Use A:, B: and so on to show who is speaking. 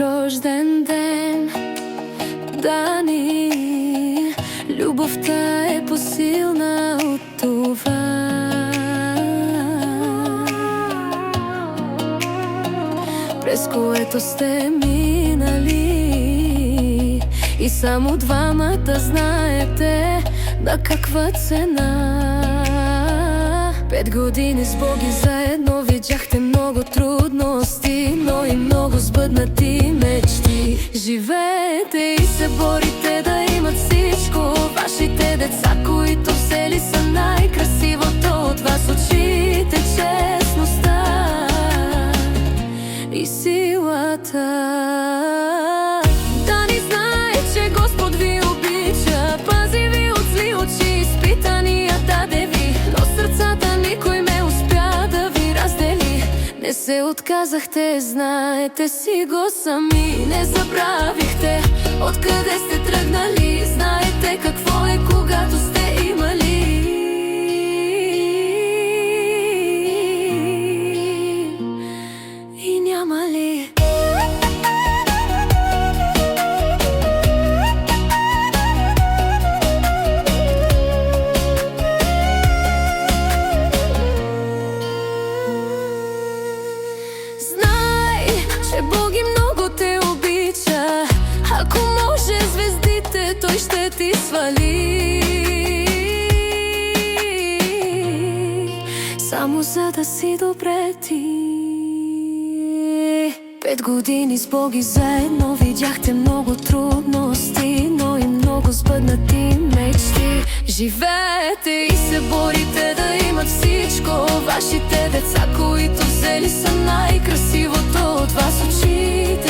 A: рожден ден, Дани. Любовта е посилна от това. През което сте минали и само двамата знаете на каква цена. 5 години с Боги заедно, видяхте много трудности, но и много сбъднати мечти. Живеете и се борите да имат всичко вашите деца, които взели са най-красивото от вас. Очите, честността и силата. Дани знае, че Господ ви обича, пази ви от зли очи, изпитания даде ви, но сърцата никой не успя да ви раздели. Не се отказахте, знаете си го сами, не забравихте откъде сте тръгнали, знаете какво е когато сте имали и нямали. Че Бог и много те обича, ако може звездите той ще ти свали, само за да си добре ти. 5 години с Боги заедно, видяхте много трудности, но и много сбъднати мечти. Живеете и се борите да имат всичко вашите деца, които взели са най-красивото от вас. Очите,